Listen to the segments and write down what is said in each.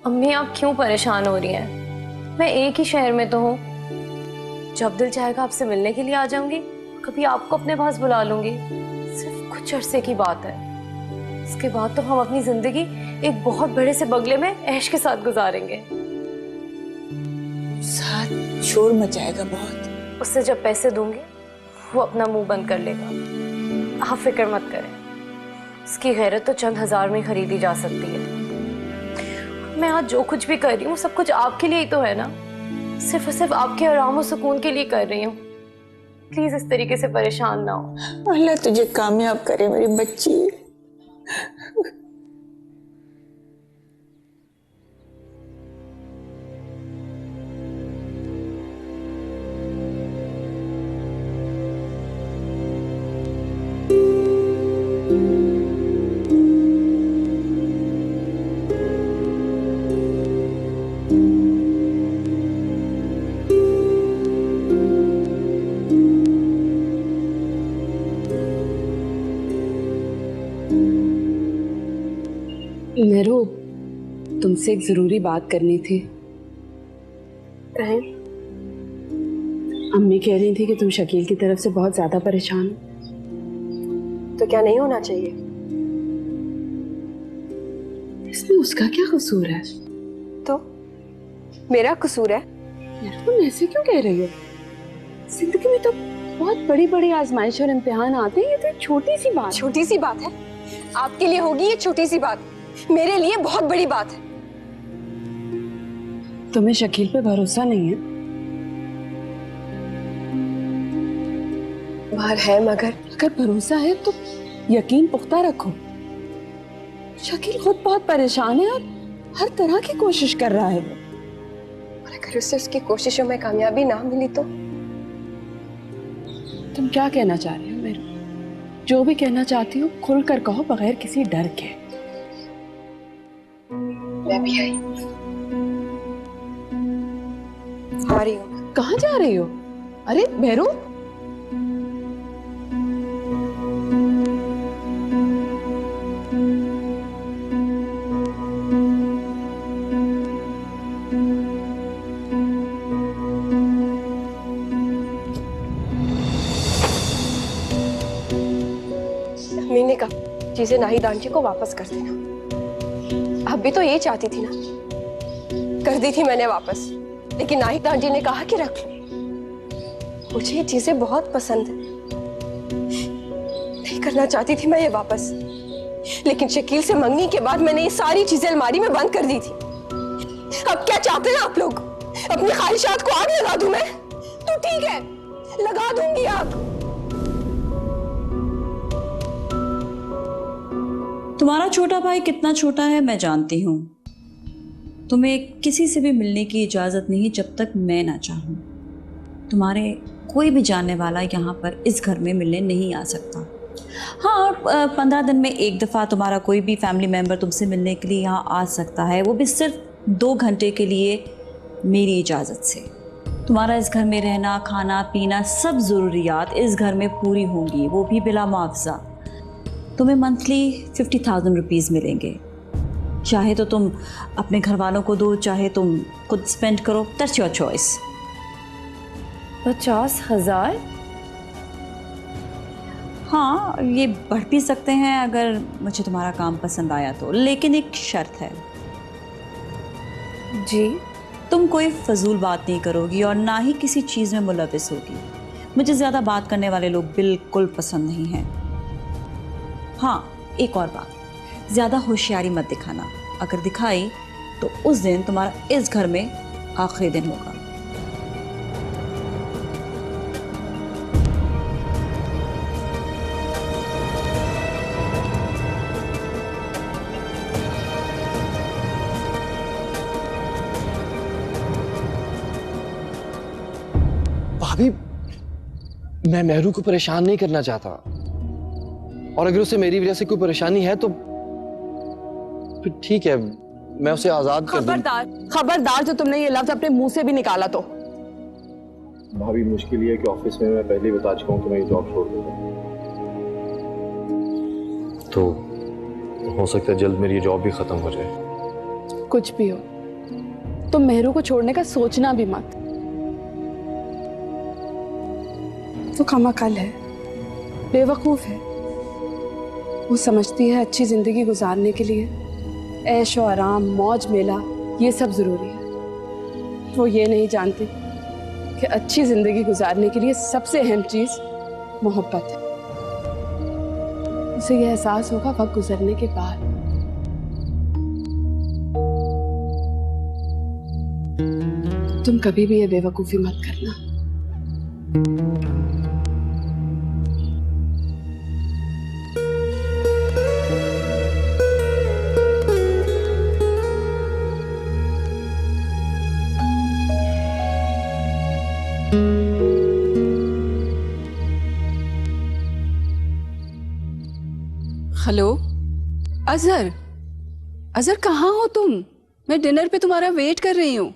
अम्मी आप क्यों परेशान हो रही हैं? मैं एक ही शहर में तो हूँ। जब दिल चाहेगा आपसे मिलने के लिए आ जाऊंगी, कभी आपको अपने पास बुला लूंगी। सिर्फ कुछ अरसे की बात है, इसके बाद तो हम अपनी जिंदगी एक बहुत बड़े से बंगले में ऐश के साथ गुजारेंगे। साथ शोर मचाएगा बहुत। उससे जब पैसे दूंगी वो अपना मुंह बंद कर लेगा। आप फिक्र मत करें, उसकी गैरत तो चंद हजार में खरीदी जा सकती है। मैं आज जो कुछ भी कर रही हूँ सब कुछ आपके लिए ही तो है ना। सिर्फ और सिर्फ आपके आराम और सुकून के लिए कर रही हूँ। प्लीज इस तरीके से परेशान ना हो। अल्लाह तुझे कामयाब करे मेरी बच्ची। मेरू, तुमसे एक जरूरी बात करनी थी। कहें? अम्मी कह रही थी कि तुम शकील की तरफ से बहुत ज्यादा परेशान हो। तो क्या नहीं होना चाहिए? इसमें उसका क्या कसूर है? तो मेरा कसूर है? यार तुम ऐसे क्यों कह रही हो? जिंदगी में तो बहुत बड़ी बड़ी आजमाइश और इम्तिहान आते हैं, ये तो एक छोटी सी बात। छोटी सी बात है? आपके लिए होगी ये छोटी सी बात, मेरे लिए बहुत बड़ी बात है। तुम्हें शकील पे भरोसा नहीं है? बाहर है, मगर अगर भरोसा है तो यकीन पुख्ता रखो। शकील खुद बहुत परेशान है और हर तरह की कोशिश कर रहा है वो। और अगर उससे उसकी कोशिशों में कामयाबी ना मिली तो? तुम क्या कहना चाह रही हो मेरू? जो भी कहना चाहती हो खुल कर कहो, बगैर किसी डर के। मैं भी आई आ रही हूँ। कहाँ जा रही हो? अरे मेरू, अम्मी ने कहा चीजें नाहिद आंटी को वापस कर देना। आप भी तो यही चाहती थी ना? कर दी थी मैंने वापस, लेकिन नाहिद आंटी ने कहा कि रख लो। मुझे ये चीजें बहुत पसंद है, नहीं करना चाहती थी मैं ये वापस, लेकिन शकील से मंगनी के बाद मैंने ये सारी चीजें अलमारी में बंद कर दी थी। अब क्या चाहते हैं आप लोग? अपनी ख्वाहिशात को आग लगा दूं मैं? तो ठीक है, लगा दूंगी आग। तुम्हारा छोटा भाई कितना छोटा है मैं जानती हूँ। तुम्हें किसी से भी मिलने की इजाज़त नहीं जब तक मैं ना चाहूँ। तुम्हारे कोई भी जानने वाला यहाँ पर इस घर में मिलने नहीं आ सकता। हाँ, 15 दिन में एक दफ़ा तुम्हारा कोई भी फैमिली मेम्बर तुमसे मिलने के लिए यहाँ आ सकता है, वो भी सिर्फ 2 घंटे के लिए मेरी इजाज़त से। तुम्हारा इस घर में रहना, खाना पीना, सब ज़रूरियात इस घर में पूरी होंगी, वो भी बिला मुआवजा। तुम्हें मंथली 50,000 रुपीज़ मिलेंगे। चाहे तो तुम अपने घर वालों को दो, चाहे तुम खुद स्पेंड करो, दैट्स योर चॉइस। 50,000? हाँ, ये बढ़ भी सकते हैं अगर मुझे तुम्हारा काम पसंद आया तो, लेकिन एक शर्त है। जी? तुम कोई फजूल बात नहीं करोगी और ना ही किसी चीज़ में मुलविस होगी। मुझे ज़्यादा बात करने वाले लोग बिल्कुल पसंद नहीं हैं। हाँ, एक और बात, ज़्यादा होशियारी मत दिखाना। अगर दिखाई तो उस दिन तुम्हारा इस घर में आखिरी दिन होगा। भाभी, मैं मेहरू को परेशान नहीं करना चाहता, और अगर उसे मेरी वजह से कोई परेशानी है तो फिर ठीक है, मैं उसे आजाद कर दूं। खबरदार, खबरदार, जो तुमने ये लफ्ज अपने मुंह से भी निकाला तो। भाभी, मुश्किल ये है कि ऑफिस में मैं पहले ही बता चुका हूँ कि मैं ये जॉब छोड़ दूंगा, तो हो सकता है जल्द मेरी ये जॉब भी खत्म हो जाए। कुछ भी हो, तुम मेहरू को छोड़ने का सोचना भी मत। वो कमाकल है, बेवकूफ है। वो समझती है अच्छी जिंदगी गुजारने के लिए ऐश और आराम, मौज मेला ये सब जरूरी है। वो ये नहीं जानती कि अच्छी जिंदगी गुजारने के लिए सबसे अहम चीज मोहब्बत है। उसे यह एहसास होगा वक्त गुजरने के बाद। तुम कभी भी ये बेवकूफी मत करना। हेलो अजहर, अजहर कहाँ हो तुम? मैं डिनर पे तुम्हारा वेट कर रही हूँ।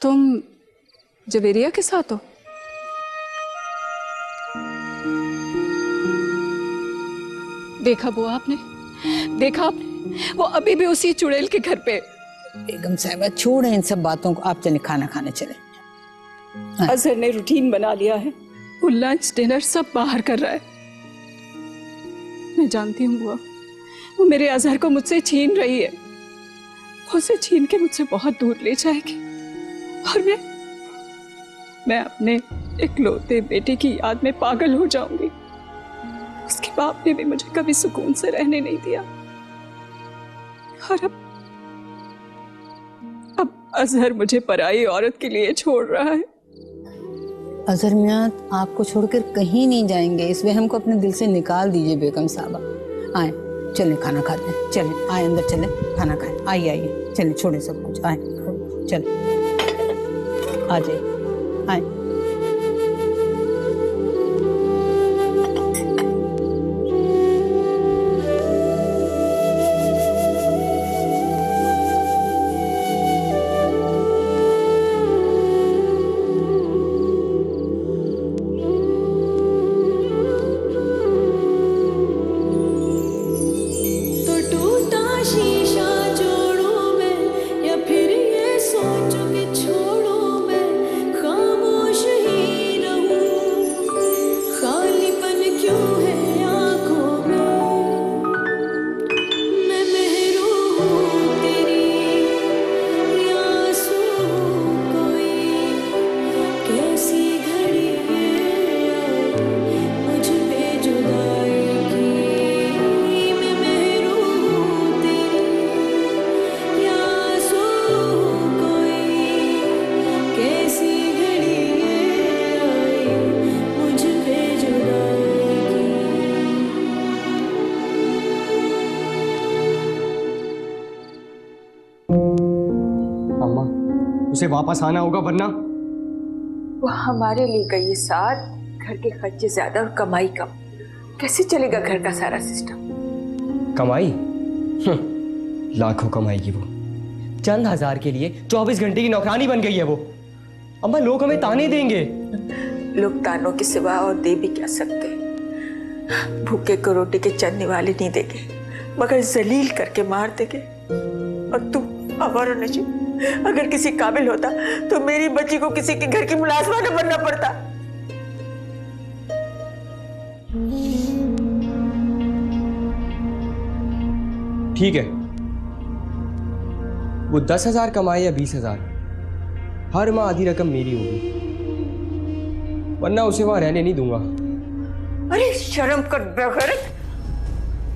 तुम जवेरिया के साथ हो? देखा वो आपने? देखा आपने? वो अभी भी उसी चुड़ैल के घर पे। बेगम साहिबा छोड़ें इन सब बातों को, आप चले खाना खाने चले। अजहर ने रूटीन बना लिया है, वो लंच डिनर सब बाहर कर रहा है। मैं जानती हूँ बुआ, वो मेरे अजहर को मुझसे छीन रही है। वो उसे छीन के मुझसे बहुत दूर ले जाएगी और मैं अपने इकलौते बेटे की याद में पागल हो जाऊंगी। उसके बाप ने भी मुझे कभी सुकून से रहने नहीं दिया और अब अजहर मुझे पराई औरत के लिए छोड़ रहा है। अजहर मियां आपको छोड़कर कहीं नहीं जाएंगे, इस वहम को अपने दिल से निकाल दीजिए बेगम साहबा। आए चले खाना खाते हैं, चले आए अंदर चले खाना खाएं। आइए आइए चले, छोड़े सब कुछ, आए चले आ जाइए आए। उसे वापस आना होगा वरना। वो हमारे लिए गई साथ, घर के खर्चे ज्यादा और कमाई कम। कैसे चलेगा घर का सारा सिस्टम? कमाई लाखों कमाएगी वो। चंद हजार के लिए 24 घंटे की नौकरानी बन गई है वो। अम्मा लोग हमें ताने देंगे। लोग तानों के सिवा और दे भी क्या सकते? भूखे को रोटी के चलने वाले नहीं देंगे, मगर जलील करके मार देंगे। और तुम हमारा नजीब अगर किसी काबिल होता तो मेरी बच्ची को किसी के घर की मुलाजमा न बनना पड़ता। ठीक है, वो 10,000 कमाए या 20,000, हर माह आधी रकम मेरी होगी, वरना उसे वहां रहने नहीं दूंगा। अरे शर्म कर बेगैरत!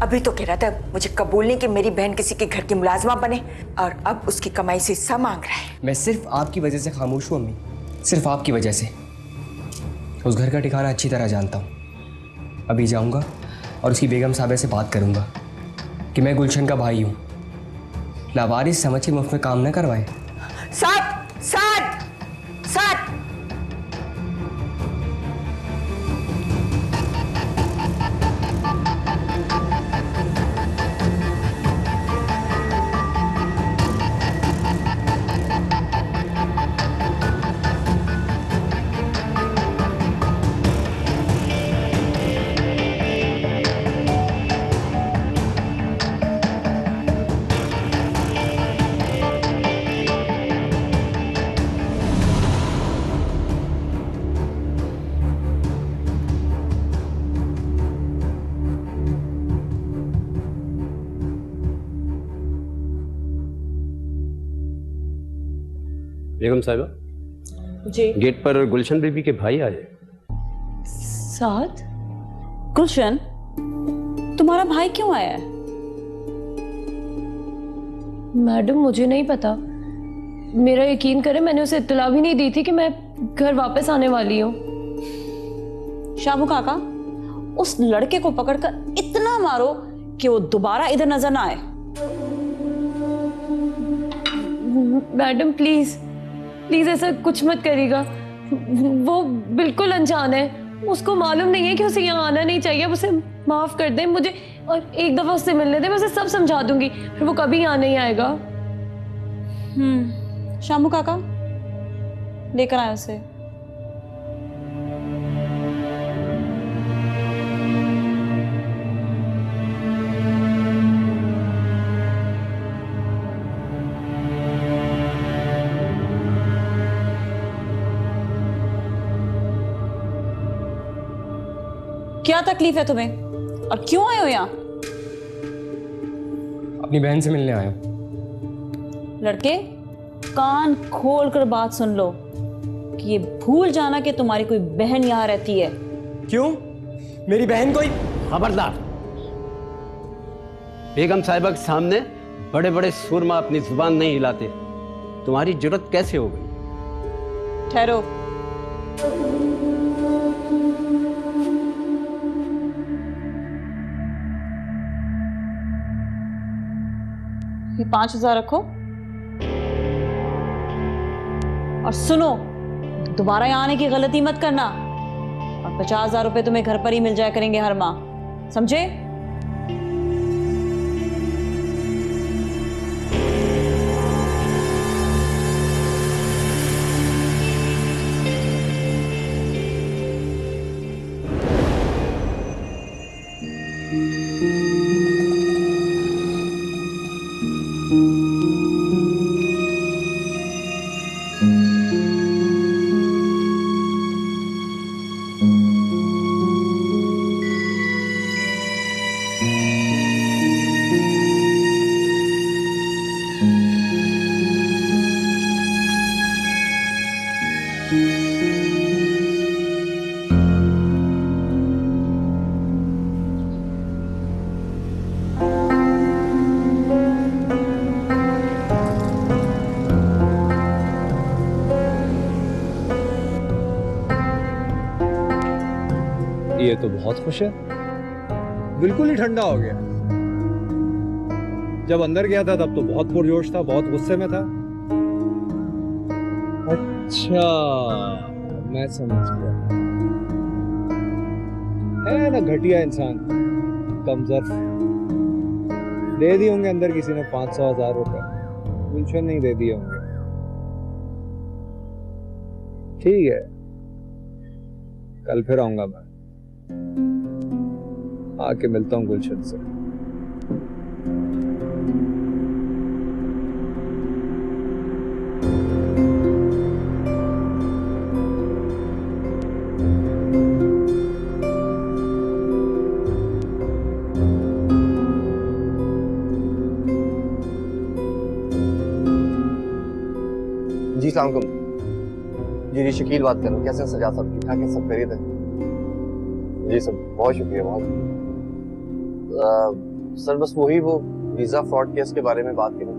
अभी तो कह रहा था मुझे कबूल नहीं कि मेरी बहन किसी के घर की मुलाजमा बने, और अब उसकी कमाई से हिस्सा मांग रहा है। मैं सिर्फ आपकी वजह से खामोश हूँ अम्मी, सिर्फ आपकी वजह से। उस घर का ठिकाना अच्छी तरह जानता हूँ। अभी जाऊँगा और उसकी बेगम साहबा से बात करूँगा कि मैं गुलशन का भाई हूँ। लावारिस समझ के मुफ्त में काम न करवाए। साथ साथ साथ बेगम साहिबा, जी गेट पर गुलशन बीबी के भाई आए। साथ गुलशन, तुम्हारा भाई क्यों आया है? मैडम मुझे नहीं पता, मेरा यकीन करें मैंने उसे इत्तला भी नहीं दी थी कि मैं घर वापस आने वाली हूँ। शाबू काका, उस लड़के को पकड़कर इतना मारो कि वो दोबारा इधर नजर ना आए। मैडम प्लीज प्लीज ऐसा कुछ मत करिएगा, वो बिल्कुल अनजान है, उसको मालूम नहीं है कि उसे यहाँ आना नहीं चाहिए। अब उसे माफ कर दें मुझे, और एक दफा उससे मिलने दें, मैं उसे सब समझा दूंगी, फिर वो कभी यहाँ नहीं आएगा। शामू काका, लेकर आए उसे। क्या तकलीफ है तुम्हें और क्यों आए हो यहाँ? अपनी बहन से मिलने आया हूं। लड़के, कान खोल कर बात सुन लो कि ये भूल जाना कि तुम्हारी कोई बहन यहाँ रहती है। क्यों? मेरी बहन कोई? खबरदार, बेगम साहिबा के सामने बड़े बड़े सुरमा अपनी जुबान नहीं हिलाते। तुम्हारी जरूरत कैसे हो गई? ठहरो। ये 5,000 रखो और सुनो, दोबारा यहाँ आने की गलती मत करना, और 50,000 रुपए तुम्हें घर पर ही मिल जाया करेंगे हर माह, समझे? ये तो बहुत खुश है, बिल्कुल ही ठंडा हो गया। जब अंदर गया था तब तो बहुत पुरजोश था, बहुत गुस्से में था। अच्छा, मैं समझ गया। है ना घटिया इंसान, कमजोर। दे दिए होंगे अंदर किसी ने 500,000 रुपए, गुलशन नहीं दे दिए होंगे। ठीक है, कल फिर आऊंगा मैं, आके मिलता हूँ गुलशन से। जी सलाम अलैकुम। जी शकील बात कर रहा हूँ। कैसे सजा सब ठीक ठाक है? सब खैरियत है? जी सब बहुत शुक्रिया, बहुत शुक्रिया। सर बस वो वीजा फ्रॉड केस के बारे में बात करें।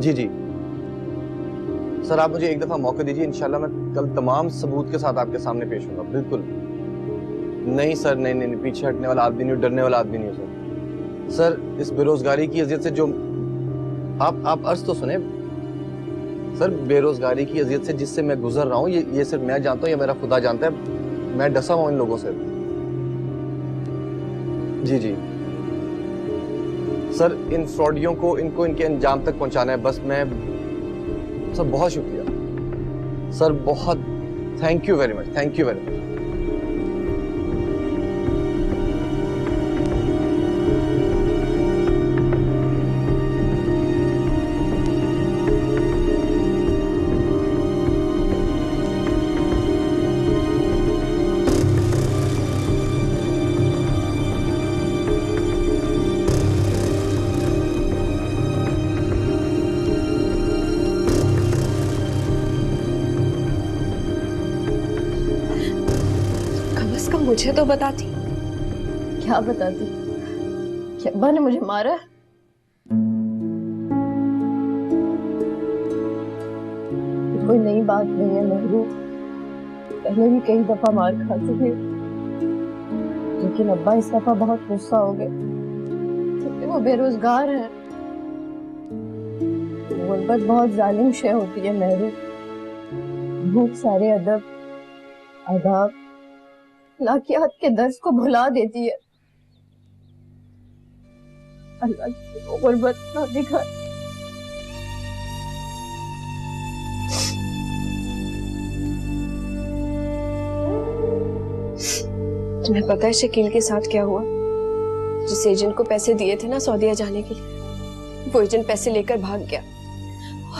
जी जी सर, आप मुझे एक दफा मौका दीजिए, इंशाल्लाह मैं कल तमाम सबूत के साथ आपके सामने पेश होऊंगा। बिल्कुल नहीं सर, नहीं नहीं, पीछे हटने वाला आदमी नहीं हूँ, डरने वाला आदमी नहीं हूँ सर। इस बेरोजगारी की अजियत से जो आप अर्ज तो सुने सर, बेरोजगारी की अजियत से जिससे मैं गुजर रहा हूँ, ये सिर्फ मैं जानता हूँ या मेरा खुदा जानता है। मैं डसा हुआ इन लोगों से। जी जी सर, इन फ्रॉडियों को इनको इनके अंजाम तक पहुंचाना है बस। मैं सर बहुत शुक्रिया सर, बहुत thank you very much, thank you very much. मुझे तो बताती। क्या बताती कि अब्बा ने मुझे मारा? कोई नई बात नहीं है महबूब, पहले भी कई दफा मार खा चुकी हूँ, लेकिन अब्बा इस दफा बहुत गुस्सा हो गए क्योंकि वो बेरोजगार है। गुर्बत बहुत जालिम शय होती है महबूब, भूख सारे अदब, आदाब, अखलाकियात के दर्स को भुला देती है। अल्लाह की वो गुर्बत ना दिखा। तुम्हें पता है शकील के साथ क्या हुआ? जिस एजेंट को पैसे दिए थे ना सऊदीया जाने के लिए, वो एजेंट पैसे लेकर भाग गया।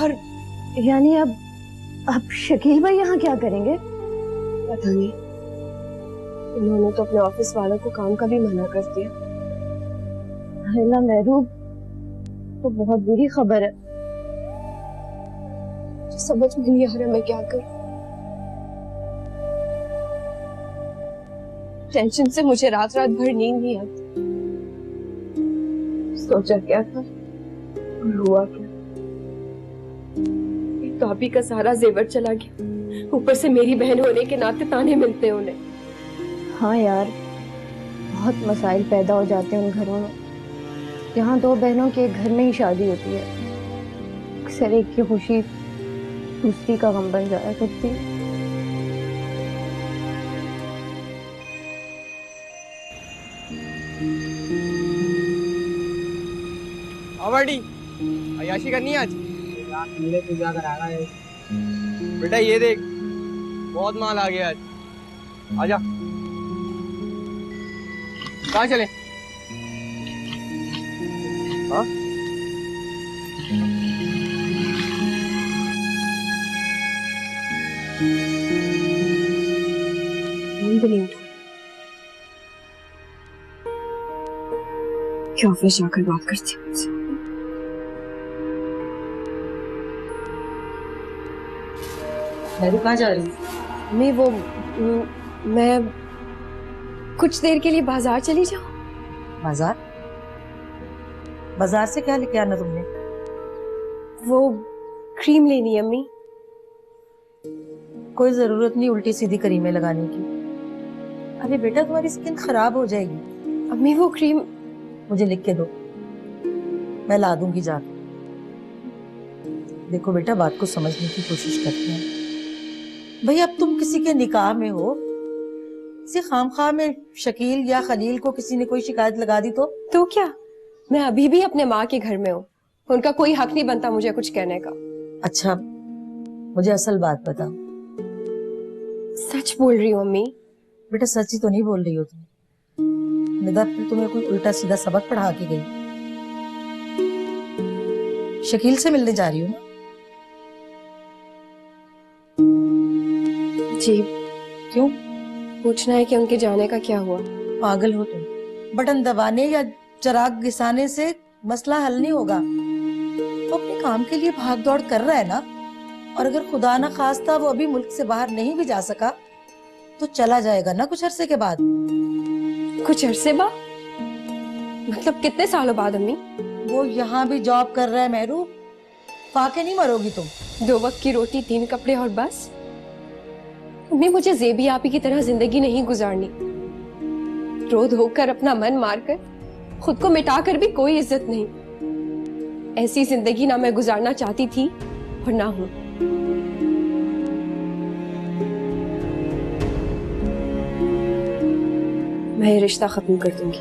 और यानी अब शकील भाई यहाँ क्या करेंगे? पता नहीं, उन्होंने तो अपने ऑफिस वालों को काम का भी मना कर दिया। अल्लाह महबूब, तो बहुत बुरी खबर है। समझ में नहीं आ रहा मैं क्या करूं। टेंशन से मुझे रात रात भर नींद नहीं आती। सोचा क्या था और हुआ क्या। एक तो आप ही का सारा जेवर चला गया, ऊपर से मेरी बहन होने के नाते ताने मिलते हैं उन्हें। हाँ यार, बहुत मसाइल पैदा हो जाते हैं उन घरों में जहाँ दो बहनों के एक घर में ही शादी होती है। अक्सर एक की खुशी दूसरी का गम बन जाया करती है। आवाडी अयाशी करनी है आज? मेरे तो जाकर आ रहा है बेटा, ये देख बहुत माल आ गया आज। आजा, कहाँ चले? हाँ क्या ऑफिस जाकर बात करती हूँ उनसे। कहाँ जा रही? मैं मैं कुछ देर के लिए बाजार चली जाऊँ। बाजार? बाजार से क्या लेके आना तुमने? वो क्रीम लेनी है अम्मी। कोई जरूरत नहीं उल्टी सीधी क्रीमें लगाने की। अरे बेटा तुम्हारी स्किन खराब हो जाएगी। अम्मी वो क्रीम मुझे लिख के दो, मैं ला दूंगी जाकर। देखो बेटा बात को समझने की कोशिश करते हैं। भाई अब तुम किसी के निकाह में हो, किसी खामखा में शकील या खलील को किसी ने कोई शिकायत लगा दी तो क्या? मैं अभी भी अपने माँ के घर में हूँ, उनका कोई हक नहीं बनता मुझे कुछ कहने का। अच्छा मुझे असल बात बताओ। सच बोल रही हूँ अम्मी। बेटा सच ही तो नहीं बोल रही हो तुम? निदा फिर तुम्हें कोई उल्टा सीधा सबक पढ़ा के गई? शकील से मिलने जा रही हो ना? जी। क्यों? पूछना है कि उनके जाने का क्या हुआ। पागल हो तुम, बटन दबाने या चिराग घिसाने से मसला हल नहीं होगा। वो अपने काम के लिए भाग दौड़ कर रहा है ना, और अगर खुदा ना खास्ता वो अभी मुल्क से बाहर नहीं भी जा सका तो चला जाएगा ना कुछ अरसे के बाद। कुछ अरसे बाद? मतलब कितने सालों बाद अम्मी? वो यहाँ भी जॉब कर रहा है महरूब, पाके नहीं मरोगी तुम। 2 वक्त की रोटी 3 कपड़े और बस? अम्मी मुझे ज़ेबी आपी की तरह जिंदगी नहीं गुजारनी। रो धो कर अपना मन मारकर खुद को मिटाकर भी कोई इज्जत नहीं। ऐसी जिंदगी ना मैं गुजारना चाहती थी और ना हूं। मैं ये रिश्ता खत्म कर दूंगी।